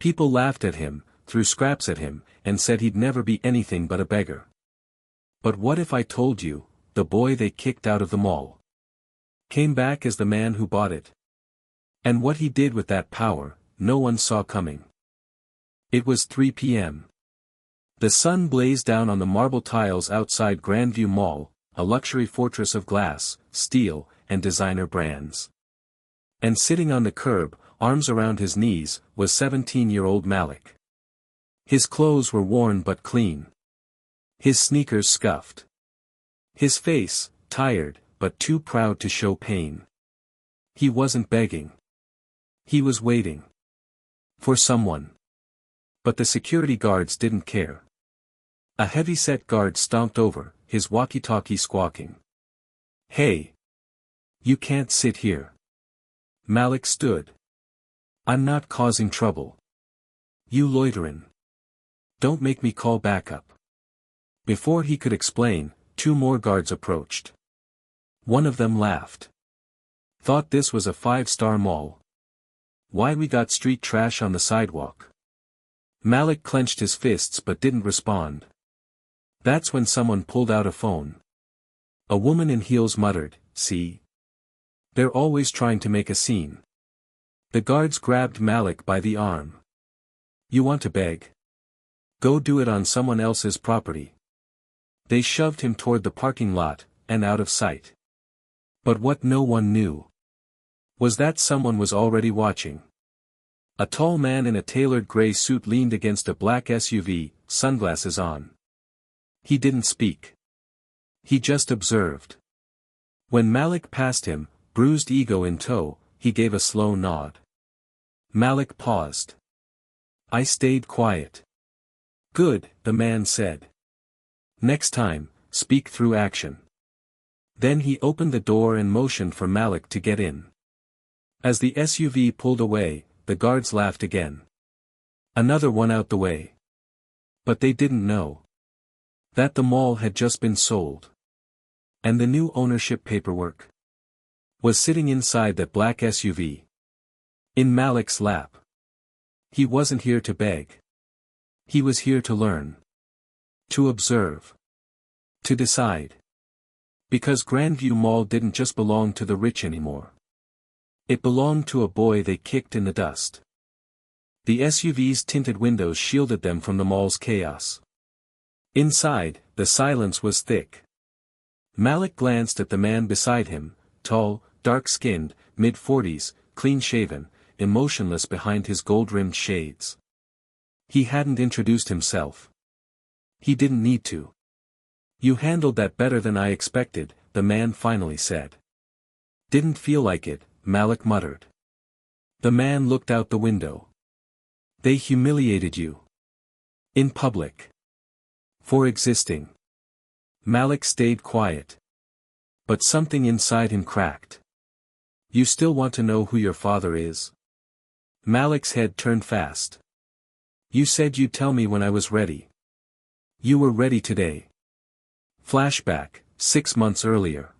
People laughed at him, threw scraps at him, and said he'd never be anything but a beggar. But what if I told you, the boy they kicked out of the mall came back as the man who bought it? And what he did with that power, no one saw coming. It was 3 p.m. The sun blazed down on the marble tiles outside Grandview Mall, a luxury fortress of glass, steel, and designer brands. And sitting on the curb, arms around his knees, was 17-year-old Malik. His clothes were worn but clean. His sneakers scuffed. His face, tired, but too proud to show pain. He wasn't begging. He was waiting. For someone. But the security guards didn't care. A heavy-set guard stomped over, his walkie-talkie squawking. "Hey! You can't sit here." Malik stood. "I'm not causing trouble. You loiterin'. Don't make me call backup." Before he could explain, 2 more guards approached. One of them laughed. "Thought this was a 5-star mall. Why we got street trash on the sidewalk?" Malik clenched his fists but didn't respond. That's when someone pulled out a phone. A woman in heels muttered, "See? They're always trying to make a scene." The guards grabbed Malik by the arm. "You want to beg? Go do it on someone else's property." They shoved him toward the parking lot, and out of sight. But what no one knew was that someone was already watching. A tall man in a tailored gray suit leaned against a black SUV, sunglasses on. He didn't speak. He just observed. When Malik passed him, bruised ego in tow, he gave a slow nod. Malik paused. "I stayed quiet." "Good," the man said. "Next time, speak through action." Then he opened the door and motioned for Malik to get in. As the SUV pulled away, the guards laughed again. Another one out the way. But they didn't know that the mall had just been sold. And the new ownership paperwork was sitting inside that black SUV. In Malik's lap. He wasn't here to beg. He was here to learn. To observe. To decide. Because Grandview Mall didn't just belong to the rich anymore. It belonged to a boy they kicked in the dust. The SUV's tinted windows shielded them from the mall's chaos. Inside, the silence was thick. Malik glanced at the man beside him, tall, dark-skinned, mid-40s, clean-shaven, emotionless behind his gold-rimmed shades. He hadn't introduced himself. He didn't need to. "You handled that better than I expected," the man finally said. "Didn't feel like it," Malik muttered. The man looked out the window. "They humiliated you. In public. For existing." Malik stayed quiet. But something inside him cracked. "You still want to know who your father is?" Malik's head turned fast. "You said you'd tell me when I was ready. You were ready today." Flashback, 6 months earlier.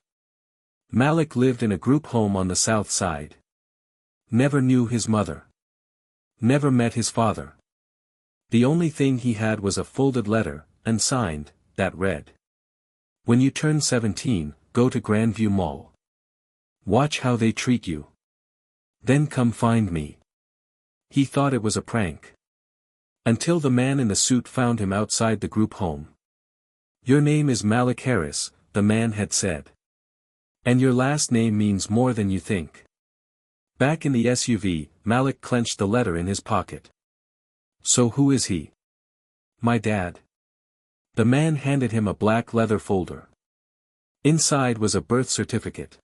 Malik lived in a group home on the south side. Never knew his mother. Never met his father. The only thing he had was a folded letter, unsigned, that read, "When you turn 17, go to Grandview Mall. Watch how they treat you. Then come find me." He thought it was a prank. Until the man in the suit found him outside the group home. "Your name is Malik Harris," the man had said. "And your last name means more than you think." Back in the SUV, Malik clenched the letter in his pocket. "So who is he?" "My dad." The man handed him a black leather folder. Inside was a birth certificate.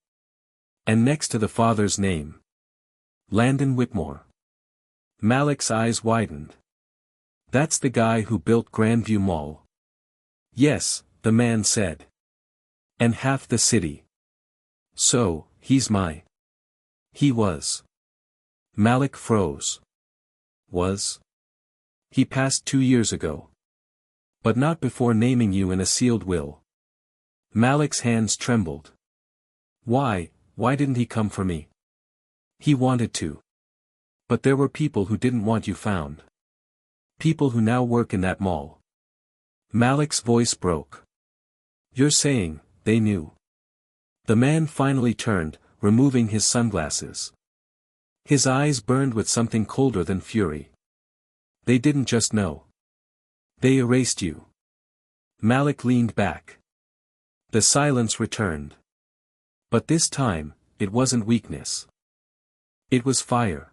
And next to the father's name, Landon Whitmore. Malik's eyes widened. "That's the guy who built Grandview Mall." "Yes," the man said. "And half the city. So, he's my..." He was. Malik froze. Was? He passed 2 years ago. But not before naming you in a sealed will. Malik's hands trembled. Why didn't he come for me? He wanted to. But there were people who didn't want you found. People who now work in that mall. Malik's voice broke. You're saying, they knew? The man finally turned, removing his sunglasses. His eyes burned with something colder than fury. They didn't just know. They erased you. Malik leaned back. The silence returned. But this time, it wasn't weakness. It was fire.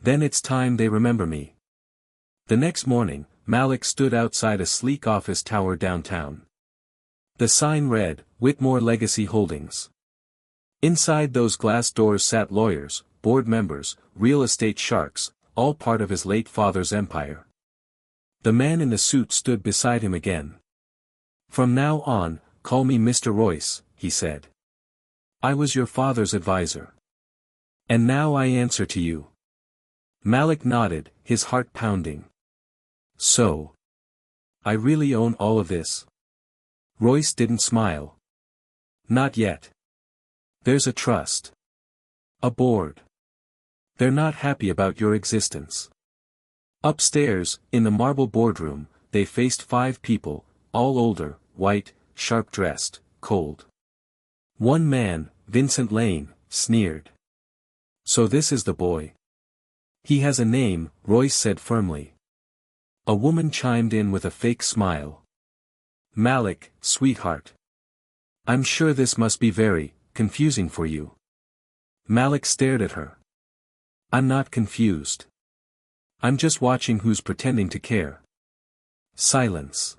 Then it's time they remember me. The next morning, Malik stood outside a sleek office tower downtown. The sign read, Whitmore Legacy Holdings. Inside those glass doors sat lawyers, board members, real estate sharks, all part of his late father's empire. The man in the suit stood beside him again. From now on, call me Mr. Royce, he said. I was your father's advisor. And now I answer to you. Malik nodded, his heart pounding. So. I really own all of this? Royce didn't smile. Not yet. There's a trust. A board. They're not happy about your existence. Upstairs, in the marble boardroom, they faced 5 people, all older, white, sharp-dressed, cold. One man, Vincent Lane, sneered. So this is the boy. He has a name, Royce said firmly. A woman chimed in with a fake smile. Malik, sweetheart. I'm sure this must be very confusing for you. Malik stared at her. I'm not confused. I'm just watching who's pretending to care. Silence.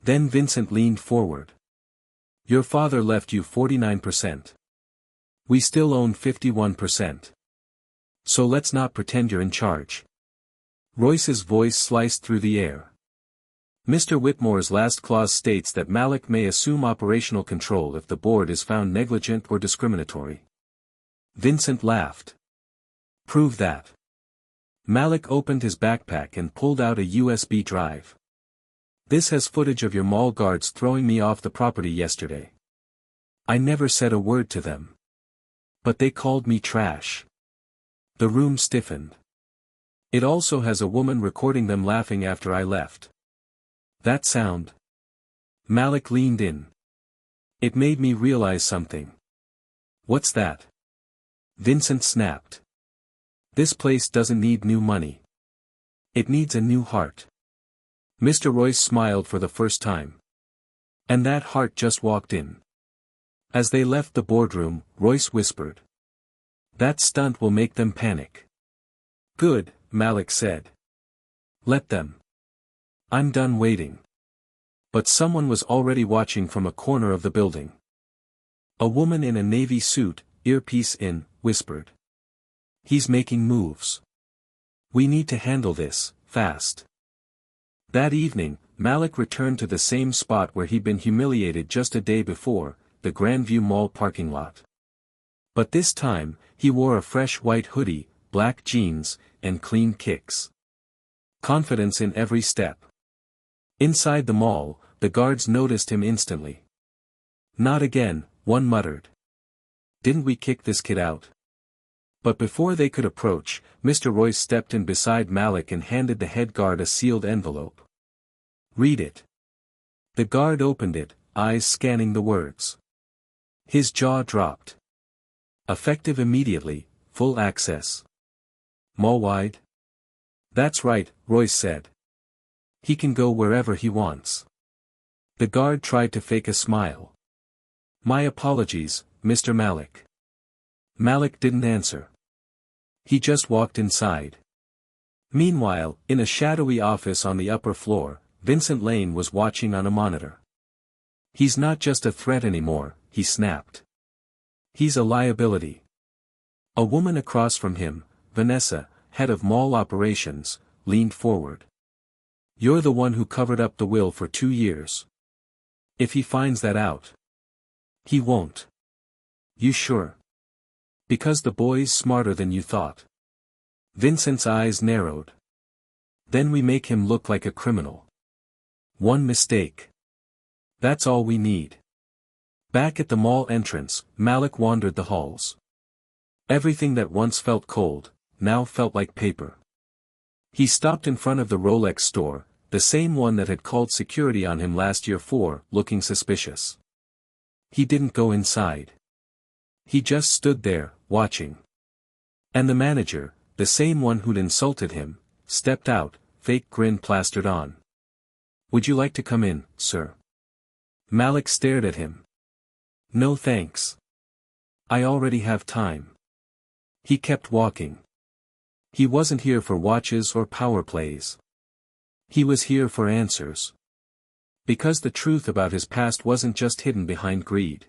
Then Vincent leaned forward. Your father left you 49%. We still own 51%. So let's not pretend you're in charge. Royce's voice sliced through the air. Mr. Whitmore's last clause states that Malik may assume operational control if the board is found negligent or discriminatory. Vincent laughed. Prove that. Malik opened his backpack and pulled out a USB drive. This has footage of your mall guards throwing me off the property yesterday. I never said a word to them. But they called me trash. The room stiffened. It also has a woman recording them laughing after I left. That sound. Malik leaned in. It made me realize something. What's that? Vincent snapped. This place doesn't need new money. It needs a new heart. Mr. Royce smiled for the first time. And that heart just walked in. As they left the boardroom, Royce whispered. That stunt will make them panic. Good, Malik said. Let them. I'm done waiting. But someone was already watching from a corner of the building. A woman in a navy suit, earpiece in, whispered. He's making moves. We need to handle this, fast. That evening, Malik returned to the same spot where he'd been humiliated just a day before, the Grandview Mall parking lot. But this time, he wore a fresh white hoodie, black jeans, and clean kicks. Confidence in every step. Inside the mall, the guards noticed him instantly. Not again, one muttered. Didn't we kick this kid out? But before they could approach, Mr. Royce stepped in beside Malik and handed the head guard a sealed envelope. Read it. The guard opened it, eyes scanning the words. His jaw dropped. Effective immediately, full access. Mall-wide? That's right, Royce said. He can go wherever he wants. The guard tried to fake a smile. My apologies, Mr. Malik. Malik didn't answer. He just walked inside. Meanwhile, in a shadowy office on the upper floor, Vincent Lane was watching on a monitor. He's not just a threat anymore, he snapped. He's a liability. A woman across from him, Vanessa, head of mall operations, leaned forward. You're the one who covered up the will for 2 years. If he finds that out. He won't. You sure? Because the boy's smarter than you thought. Vincent's eyes narrowed. Then we make him look like a criminal. One mistake. That's all we need. Back at the mall entrance, Malik wandered the halls. Everything that once felt cold, now felt like paper. He stopped in front of the Rolex store, the same one that had called security on him last year for looking suspicious. He didn't go inside. He just stood there, watching. And the manager, the same one who'd insulted him, stepped out, fake grin plastered on. "Would you like to come in, sir?" Malik stared at him. "No thanks. I already have time." He kept walking. He wasn't here for watches or power plays. He was here for answers. Because the truth about his past wasn't just hidden behind greed.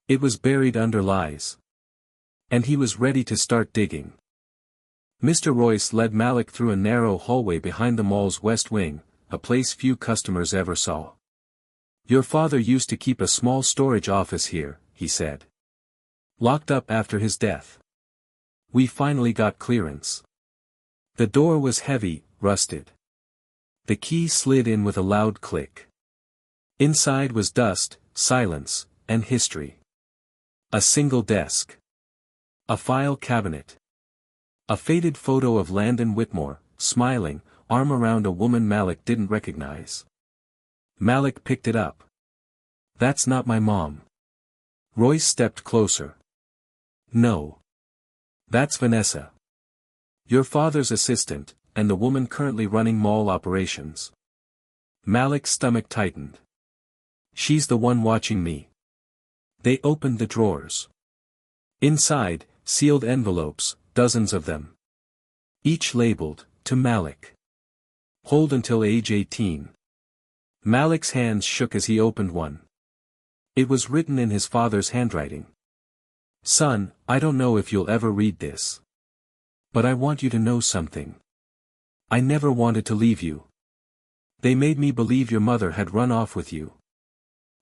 It was buried under lies. And he was ready to start digging. Mr. Royce led Malik through a narrow hallway behind the mall's west wing, a place few customers ever saw. "Your father used to keep a small storage office here," he said. "Locked up after his death. We finally got clearance." The door was heavy, rusted. The key slid in with a loud click. Inside was dust, silence, and history. A single desk. A file cabinet. A faded photo of Landon Whitmore, smiling, arm around a woman Malik didn't recognize. Malik picked it up. "That's not my mom." Royce stepped closer. "No. That's Vanessa. Your father's assistant, and the woman currently running mall operations." Malik's stomach tightened. "She's the one watching me." They opened the drawers. Inside, sealed envelopes, dozens of them. Each labeled, "To Malik. Hold until age 18. Malik's hands shook as he opened one. It was written in his father's handwriting. "Son, I don't know if you'll ever read this. But I want you to know something. I never wanted to leave you. They made me believe your mother had run off with you.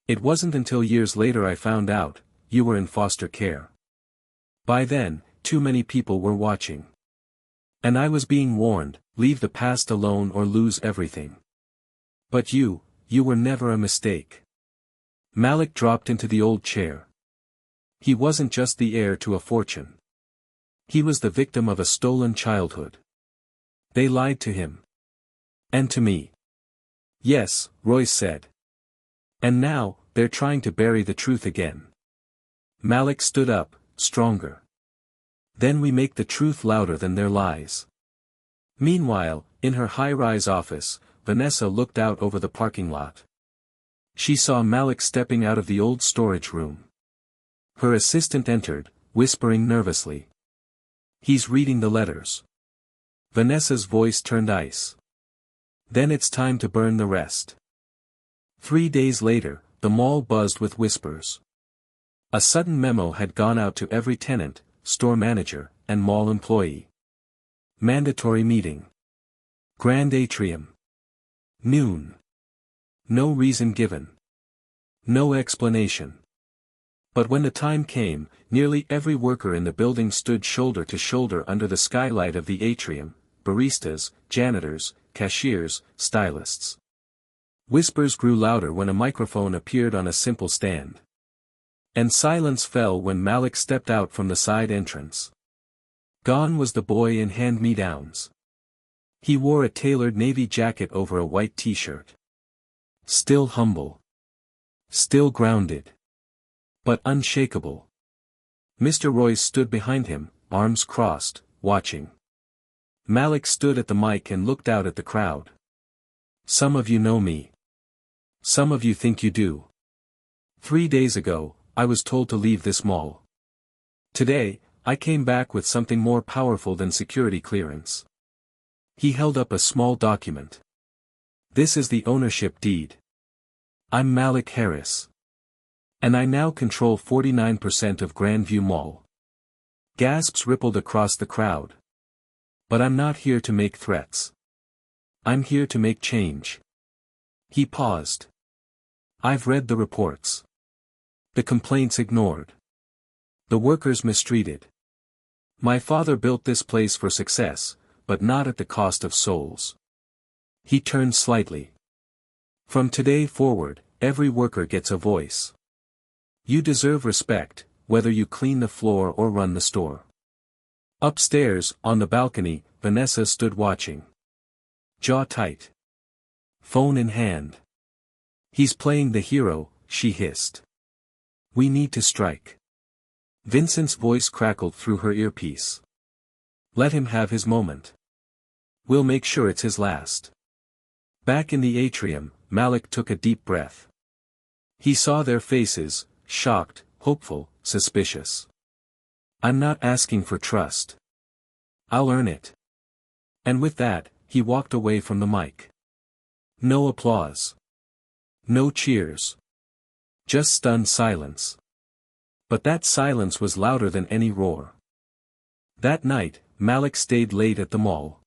It wasn't until years later I found out, you were in foster care. By then, too many people were watching. And I was being warned, leave the past alone or lose everything. But you were never a mistake." Malik dropped into the old chair. He wasn't just the heir to a fortune. He was the victim of a stolen childhood. They lied to him. And to me. "Yes," Royce said. "And now, they're trying to bury the truth again." Malik stood up, stronger. "Then we make the truth louder than their lies." Meanwhile, in her high-rise office, Vanessa looked out over the parking lot. She saw Malik stepping out of the old storage room. Her assistant entered, whispering nervously. "He's reading the letters." Vanessa's voice turned ice. "Then it's time to burn the rest." 3 days later, the mall buzzed with whispers. A sudden memo had gone out to every tenant, store manager, and mall employee. Mandatory meeting. Grand Atrium. Noon. No reason given. No explanation. But when the time came, nearly every worker in the building stood shoulder to shoulder under the skylight of the atrium, baristas, janitors, cashiers, stylists. Whispers grew louder when a microphone appeared on a simple stand. And silence fell when Malik stepped out from the side entrance. Gone was the boy in hand-me-downs. He wore a tailored navy jacket over a white t-shirt. Still humble. Still grounded. But unshakable. Mr. Royce stood behind him, arms crossed, watching. Malik stood at the mic and looked out at the crowd. "Some of you know me. Some of you think you do. 3 days ago, I was told to leave this mall. Today, I came back with something more powerful than security clearance." He held up a small document. "This is the ownership deed. I'm Malik Harris. And I now control 49% of Grandview Mall." Gasps rippled across the crowd. "But I'm not here to make threats. I'm here to make change." He paused. "I've read the reports. The complaints ignored. The workers mistreated. My father built this place for success, but not at the cost of souls." He turned slightly. "From today forward, every worker gets a voice. You deserve respect, whether you clean the floor or run the store. Upstairs, on the balcony, Vanessa stood watching. Jaw tight. Phone in hand. He's playing the hero, she hissed. We need to strike. Vincent's voice crackled through her earpiece. Let him have his moment. We'll make sure it's his last. Back in the atrium, Malik took a deep breath. He saw their faces, shocked, hopeful, suspicious. I'm not asking for trust. I'll earn it. And with that, he walked away from the mic. No applause. No cheers. Just stunned silence. But that silence was louder than any roar. That night, Malik stayed late at the mall.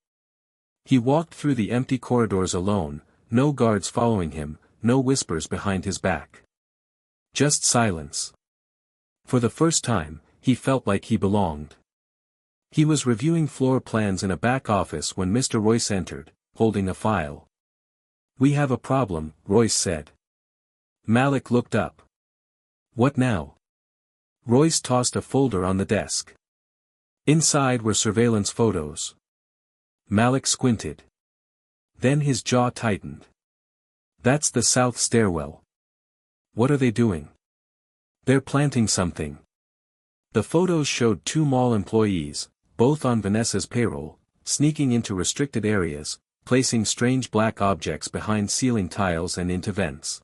He walked through the empty corridors alone, no guards following him, no whispers behind his back. Just silence. For the first time, he felt like he belonged. He was reviewing floor plans in a back office when Mr. Royce entered, holding a file. We have a problem, Royce said. Malik looked up. What now? Royce tossed a folder on the desk. Inside were surveillance photos. Malik squinted. Then his jaw tightened. That's the south stairwell. What are they doing? They're planting something. The photos showed two mall employees, both on Vanessa's payroll, sneaking into restricted areas, placing strange black objects behind ceiling tiles and into vents.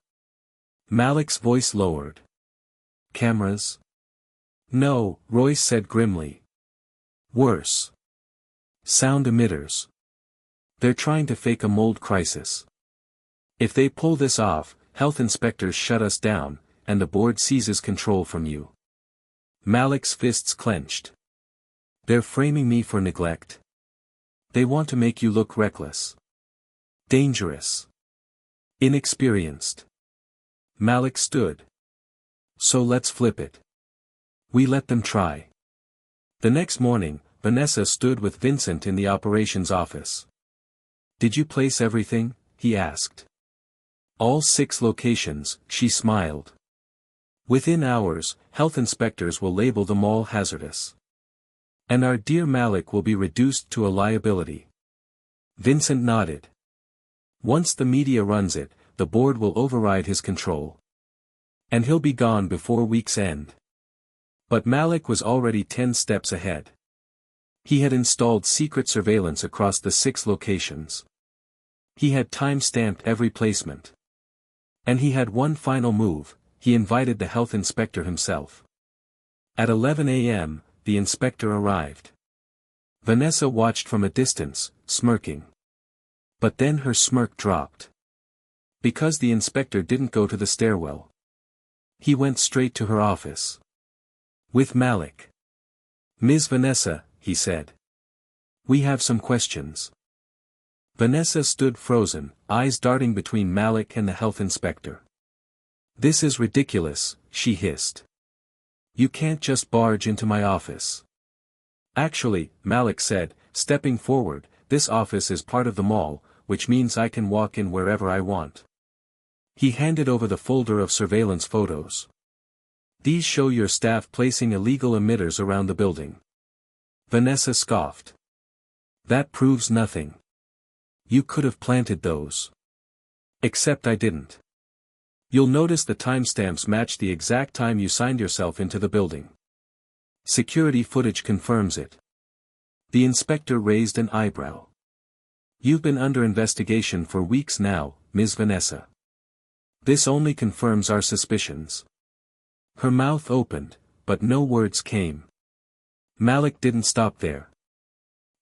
Malik's voice lowered. Cameras? No, Royce said grimly. Worse. Sound emitters. They're trying to fake a mold crisis. If they pull this off, health inspectors shut us down, and the board seizes control from you. Malik's fists clenched. They're framing me for neglect. They want to make you look reckless. Dangerous. Inexperienced. Malik stood. So let's flip it. We let them try. The next morning, Vanessa stood with Vincent in the operations office. Did you place everything? He asked. All 6 locations, she smiled. Within hours, health inspectors will label the mall hazardous. And our dear Malik will be reduced to a liability. Vincent nodded. Once the media runs it, the board will override his control. And he'll be gone before week's end. But Malik was already 10 steps ahead. He had installed secret surveillance across the 6 locations. He had time-stamped every placement. And he had one final move, he invited the health inspector himself. At 11 a.m., the inspector arrived. Vanessa watched from a distance, smirking. But then her smirk dropped. Because the inspector didn't go to the stairwell. He went straight to her office. With Malik. Ms. Vanessa, he said. We have some questions. Vanessa stood frozen, eyes darting between Malik and the health inspector. This is ridiculous, she hissed. You can't just barge into my office. Actually, Malik said, stepping forward, this office is part of the mall, which means I can walk in wherever I want. He handed over the folder of surveillance photos. These show your staff placing illegal emitters around the building. Vanessa scoffed. That proves nothing. You could have planted those. Except I didn't. You'll notice the timestamps match the exact time you signed yourself into the building. Security footage confirms it. The inspector raised an eyebrow. You've been under investigation for weeks now, Ms. Vanessa. This only confirms our suspicions. Her mouth opened, but no words came. Malik didn't stop there.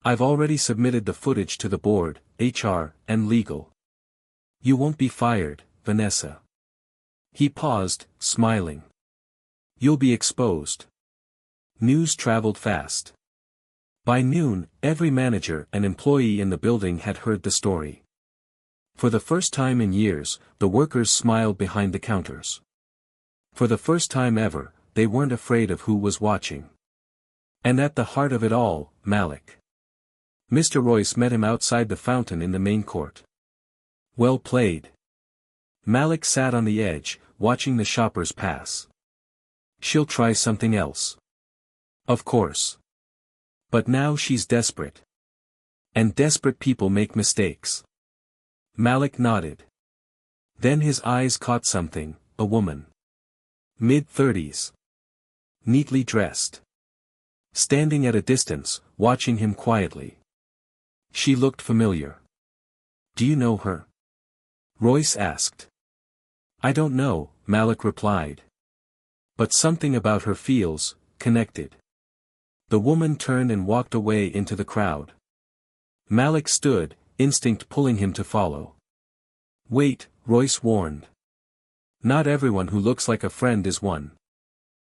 I've already submitted the footage to the board, HR, and legal. You won't be fired, Vanessa. He paused, smiling. You'll be exposed. News traveled fast. By noon, every manager and employee in the building had heard the story. For the first time in years, the workers smiled behind the counters. For the first time ever, they weren't afraid of who was watching. And at the heart of it all, Malik. Mr. Royce met him outside the fountain in the main court. Well played. Malik sat on the edge, watching the shoppers pass. She'll try something else. Of course. But now she's desperate. And desperate people make mistakes. Malik nodded. Then his eyes caught something, a woman. Mid-30s. Neatly dressed. Standing at a distance, watching him quietly. She looked familiar. Do you know her? Royce asked. I don't know, Malik replied. But something about her feels connected. The woman turned and walked away into the crowd. Malik stood, instinct pulling him to follow. Wait, Royce warned. Not everyone who looks like a friend is one.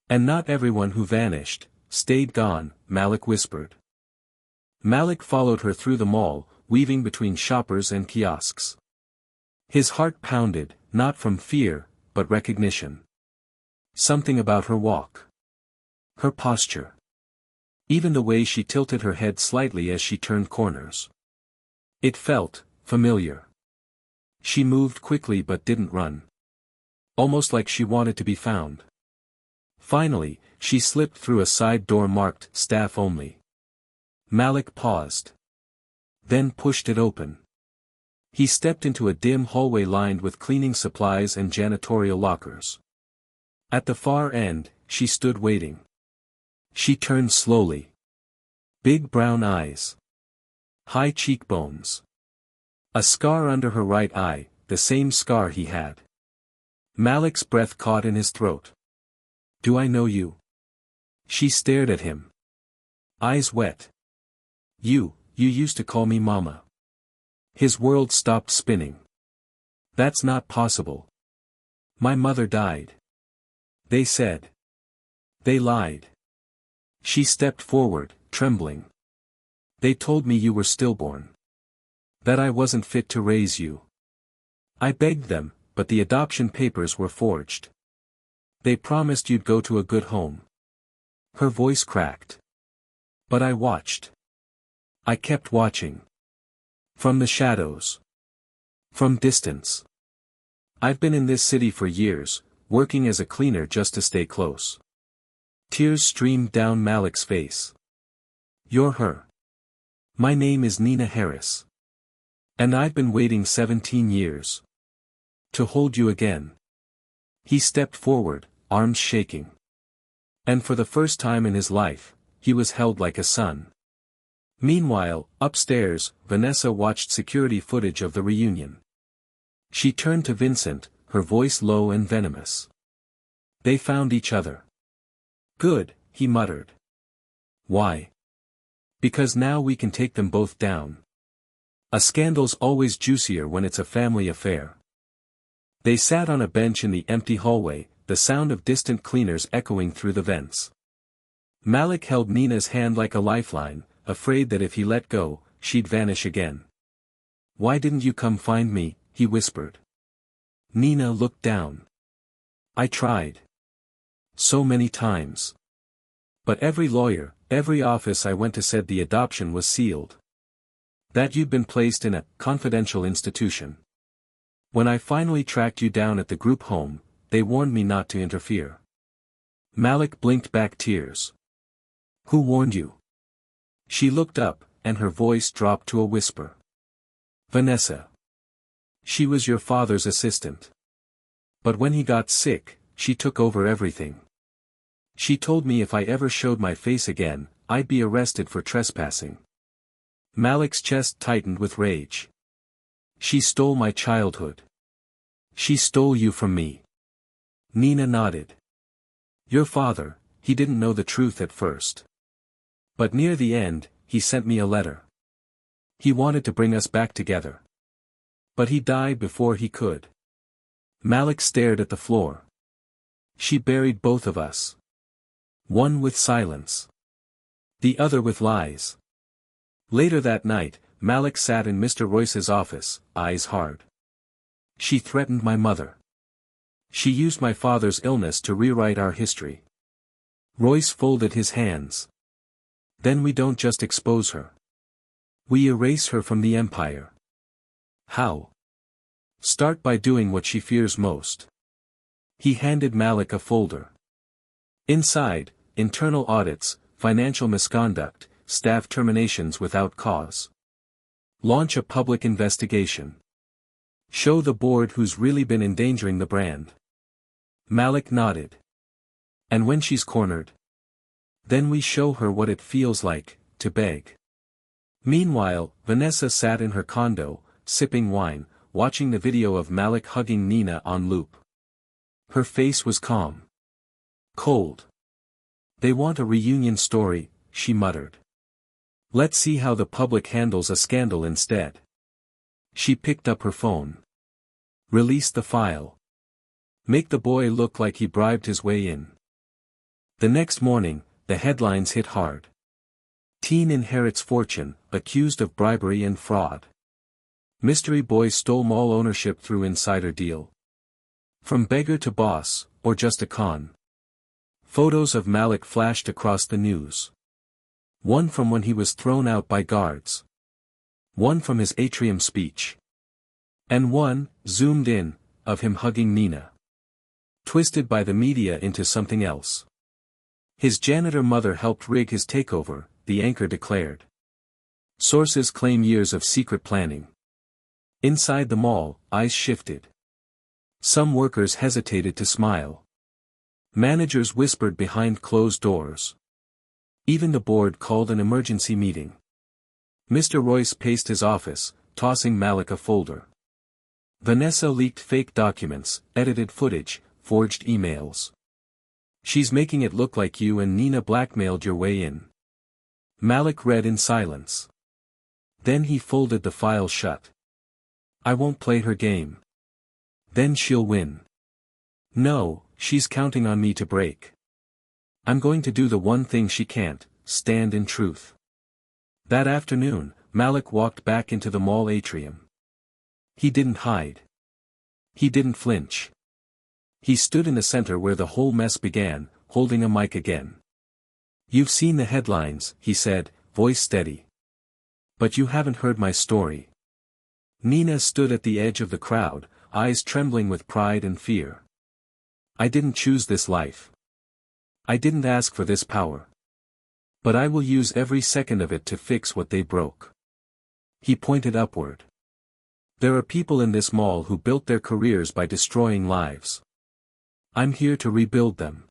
And not everyone who vanished, stayed gone, Malik whispered. Malik followed her through the mall, weaving between shoppers and kiosks. His heart pounded, not from fear, but recognition. Something about her walk. Her posture. Even the way she tilted her head slightly as she turned corners. It felt familiar. She moved quickly but didn't run. Almost like she wanted to be found. Finally, she slipped through a side door marked "Staff Only." Malik paused. Then pushed it open. He stepped into a dim hallway lined with cleaning supplies and janitorial lockers. At the far end, she stood waiting. She turned slowly. Big brown eyes. High cheekbones. A scar under her right eye, the same scar he had. Malik's breath caught in his throat. Do I know you? She stared at him. Eyes wet. You used to call me Mama. His world stopped spinning. That's not possible. My mother died. They said. They lied. She stepped forward, trembling. They told me you were stillborn. That I wasn't fit to raise you. I begged them, but the adoption papers were forged. They promised you'd go to a good home. Her voice cracked. But I watched. I kept watching. From the shadows. From distance. I've been in this city for years, working as a cleaner just to stay close. Tears streamed down Malik's face. You're her. My name is Nina Harris. And I've been waiting 17 years. To hold you again. He stepped forward, arms shaking. And for the first time in his life, he was held like a son. Meanwhile, upstairs, Vanessa watched security footage of the reunion. She turned to Vincent, her voice low and venomous. They found each other. Good, he muttered. Why? Because now we can take them both down. A scandal's always juicier when it's a family affair. They sat on a bench in the empty hallway, the sound of distant cleaners echoing through the vents. Malik held Nina's hand like a lifeline, afraid that if he let go, she'd vanish again. Why didn't you come find me? He whispered. Nina looked down. I tried. So many times. But every lawyer, every office I went to said the adoption was sealed. That you'd been placed in a confidential institution. When I finally tracked you down at the group home, they warned me not to interfere. Malik blinked back tears. Who warned you? She looked up, and her voice dropped to a whisper. Vanessa. She was your father's assistant. But when he got sick, she took over everything. She told me if I ever showed my face again, I'd be arrested for trespassing. Malik's chest tightened with rage. She stole my childhood. She stole you from me. Nina nodded. Your father, he didn't know the truth at first. But near the end, he sent me a letter. He wanted to bring us back together. But he died before he could. Malik stared at the floor. She buried both of us. One with silence. The other with lies. Later that night, Malik sat in Mr. Royce's office, eyes hard. She threatened my mother. She used my father's illness to rewrite our history. Royce folded his hands. Then we don't just expose her. We erase her from the empire. How? Start by doing what she fears most. He handed Malik a folder. Inside, internal audits, financial misconduct, staff terminations without cause. Launch a public investigation. Show the board who's really been endangering the brand. Malik nodded. And when she's cornered? Then we show her what it feels like to beg. Meanwhile, Vanessa sat in her condo, sipping wine, watching the video of Malik hugging Nina on loop. Her face was calm. Cold. They want a reunion story, she muttered. Let's see how the public handles a scandal instead. She picked up her phone. Release the file. Make the boy look like he bribed his way in. The next morning, the headlines hit hard. Teen inherits fortune, accused of bribery and fraud. Mystery boy stole mall ownership through insider deal. From beggar to boss, or just a con. Photos of Malik flashed across the news. One from when he was thrown out by guards. One from his atrium speech. And one, zoomed in, of him hugging Nina. Twisted by the media into something else. His janitor mother helped rig his takeover, the anchor declared. Sources claim years of secret planning. Inside the mall, eyes shifted. Some workers hesitated to smile. Managers whispered behind closed doors. Even the board called an emergency meeting. Mr. Royce paced his office, tossing Malik a folder. Vanessa leaked fake documents, edited footage, forged emails. She's making it look like you and Nina blackmailed your way in. Malik read in silence. Then he folded the file shut. I won't play her game. Then she'll win. No, she's counting on me to break. I'm going to do the one thing she can't, stand in truth. That afternoon, Malik walked back into the mall atrium. He didn't hide. He didn't flinch. He stood in the center where the whole mess began, holding a mic again. You've seen the headlines, he said, voice steady. But you haven't heard my story. Nina stood at the edge of the crowd, eyes trembling with pride and fear. I didn't choose this life. I didn't ask for this power. But I will use every second of it to fix what they broke. He pointed upward. There are people in this mall who built their careers by destroying lives. I'm here to rebuild them.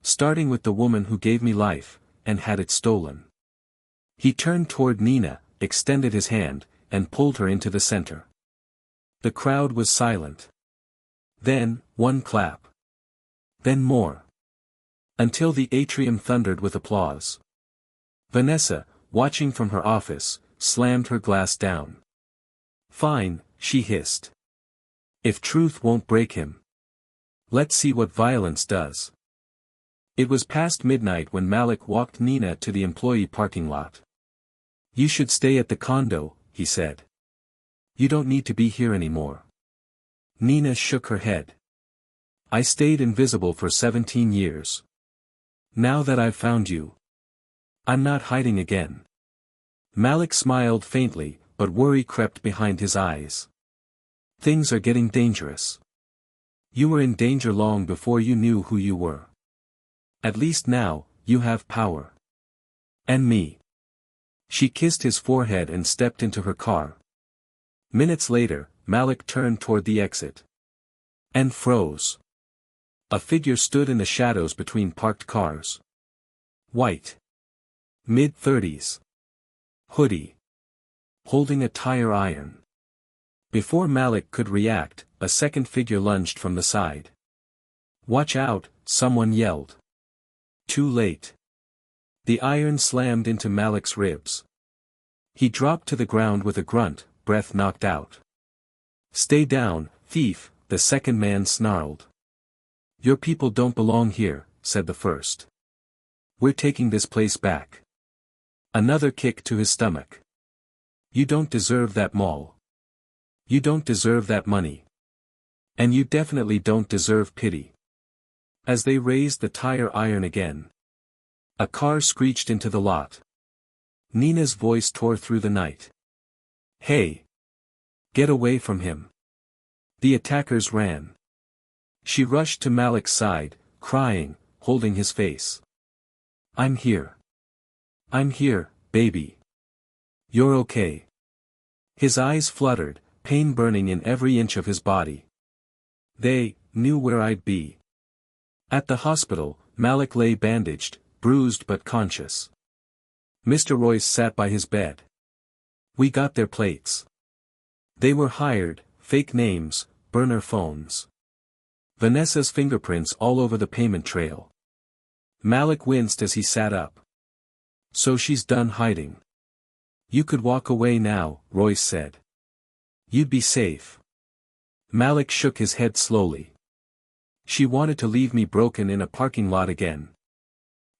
Starting with the woman who gave me life, and had it stolen. He turned toward Nina, extended his hand, and pulled her into the center. The crowd was silent. Then, one clap. Then more. Until the atrium thundered with applause. Vanessa, watching from her office, slammed her glass down. Fine, she hissed. If truth won't break him. Let's see what violence does. It was past midnight when Malik walked Nina to the employee parking lot. You should stay at the condo, he said. You don't need to be here anymore. Nina shook her head. I stayed invisible for 17 years. Now that I've found you. I'm not hiding again. Malik smiled faintly, but worry crept behind his eyes. Things are getting dangerous. You were in danger long before you knew who you were. At least now, you have power. And me. She kissed his forehead and stepped into her car. Minutes later, Malik turned toward the exit. And froze. A figure stood in the shadows between parked cars. White. Mid-30s. Hoodie. Holding a tire iron. Before Malik could react, a second figure lunged from the side. Watch out, someone yelled. Too late. The iron slammed into Malik's ribs. He dropped to the ground with a grunt, breath knocked out. Stay down, thief, the second man snarled. Your people don't belong here, said the first. We're taking this place back. Another kick to his stomach. You don't deserve that mall. You don't deserve that money. And you definitely don't deserve pity. As they raised the tire iron again. A car screeched into the lot. Nina's voice tore through the night. Hey! Get away from him. The attackers ran. She rushed to Malik's side, crying, holding his face. I'm here. I'm here, baby. You're okay. His eyes fluttered, pain burning in every inch of his body. They knew where I'd be. At the hospital, Malik lay bandaged, bruised but conscious. Mr. Royce sat by his bed. We got their plates. They were hired, fake names, burner phones. Vanessa's fingerprints all over the payment trail. Malik winced as he sat up. So she's done hiding. You could walk away now, Royce said. You'd be safe. Malik shook his head slowly. She wanted to leave me broken in a parking lot again.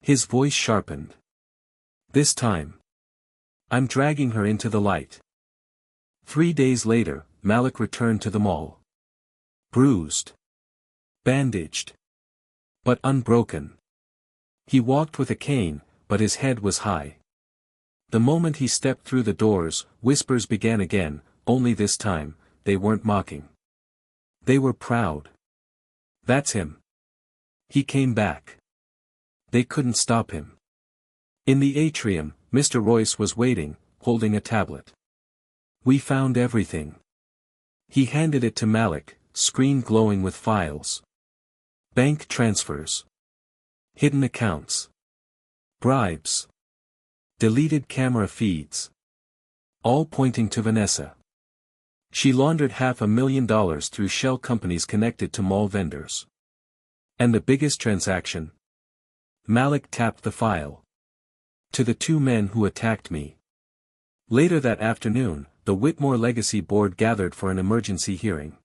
His voice sharpened. This time. I'm dragging her into the light. 3 days later, Malik returned to the mall. Bruised. Bandaged. But unbroken. He walked with a cane, but his head was high. The moment he stepped through the doors, whispers began again, only this time, they weren't mocking. They were proud. That's him. He came back. They couldn't stop him. In the atrium, Mr. Royce was waiting, holding a tablet. We found everything. He handed it to Malik, screen glowing with files. Bank transfers. Hidden accounts. Bribes. Deleted camera feeds. All pointing to Vanessa. She laundered $500,000 through shell companies connected to mall vendors. And the biggest transaction? Malik tapped the file. To the 2 men who attacked me. Later that afternoon, the Whitmore Legacy Board gathered for an emergency hearing.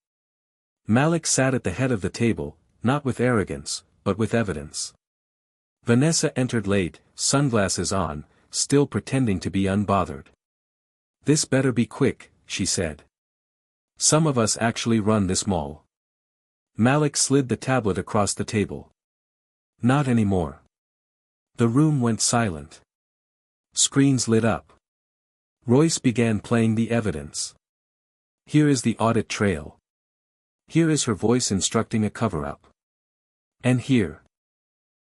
Malik sat at the head of the table, not with arrogance, but with evidence. Vanessa entered late, sunglasses on, still pretending to be unbothered. This better be quick, she said. Some of us actually run this mall. Malik slid the tablet across the table. Not anymore. The room went silent. Screens lit up. Royce began playing the evidence. Here is the audit trail. Here is her voice instructing a cover-up. And here.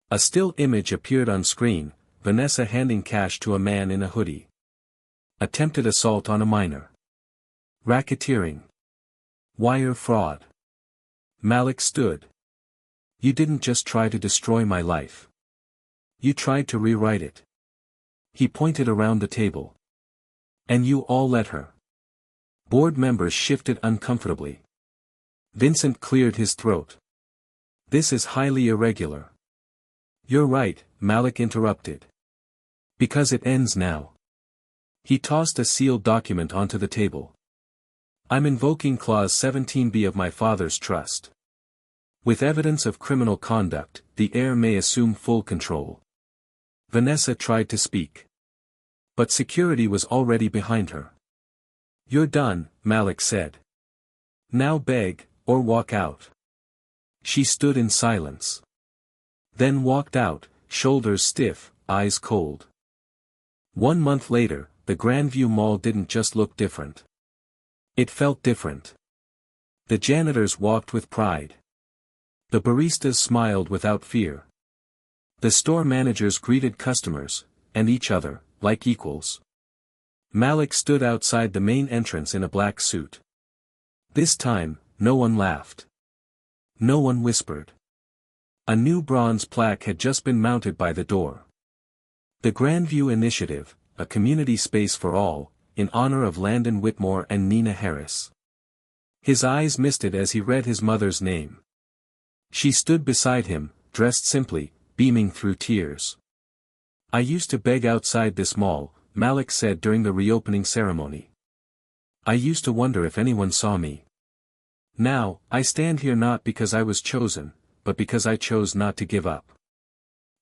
A still image appeared on screen, Vanessa handing cash to a man in a hoodie. Attempted assault on a minor. Racketeering. Wire fraud. Malik stood. You didn't just try to destroy my life. You tried to rewrite it. He pointed around the table. And you all let her. Board members shifted uncomfortably. Vincent cleared his throat. This is highly irregular. You're right, Malik interrupted. Because it ends now. He tossed a sealed document onto the table. I'm invoking Clause 17b of my father's trust. With evidence of criminal conduct, the heir may assume full control. Vanessa tried to speak. But security was already behind her. You're done, Malik said. Now beg, or walk out. She stood in silence. Then walked out, shoulders stiff, eyes cold. 1 month later, the Grandview Mall didn't just look different. It felt different. The janitors walked with pride. The baristas smiled without fear. The store managers greeted customers, and each other, like equals. Malik stood outside the main entrance in a black suit. This time, no one laughed. No one whispered. A new bronze plaque had just been mounted by the door. The Grandview Initiative, a community space for all, in honor of Landon Whitmore and Nina Harris. His eyes misted as he read his mother's name. She stood beside him, dressed simply, beaming through tears. I used to beg outside this mall, Malik said during the reopening ceremony. I used to wonder if anyone saw me. Now, I stand here not because I was chosen, but because I chose not to give up.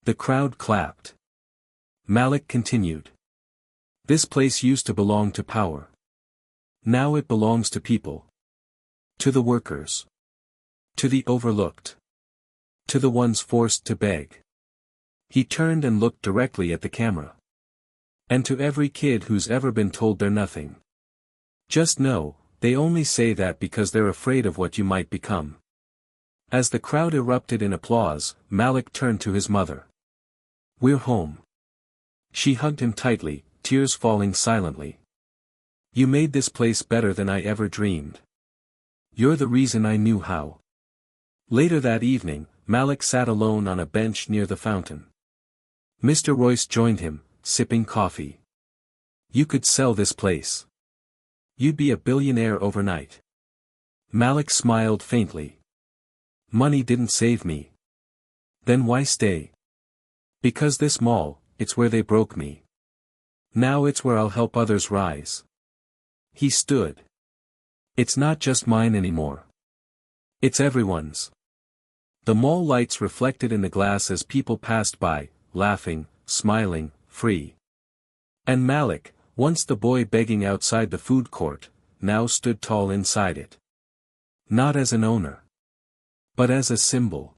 The crowd clapped. Malik continued. This place used to belong to power. Now it belongs to people. To the workers. To the overlooked. To the ones forced to beg. He turned and looked directly at the camera. And to every kid who's ever been told they're nothing. Just know, they only say that because they're afraid of what you might become. As the crowd erupted in applause, Malik turned to his mother. We're home. She hugged him tightly, tears falling silently. You made this place better than I ever dreamed. You're the reason I knew how. Later that evening, Malik sat alone on a bench near the fountain. Mr. Royce joined him, sipping coffee. You could sell this place. You'd be a billionaire overnight. Malik smiled faintly. Money didn't save me. Then why stay? Because this mall, it's where they broke me. Now it's where I'll help others rise. He stood. It's not just mine anymore. It's everyone's. The mall lights reflected in the glass as people passed by, laughing, smiling, free. And Malik, once the boy begging outside the food court, now stood tall inside it. Not as an owner, but as a symbol.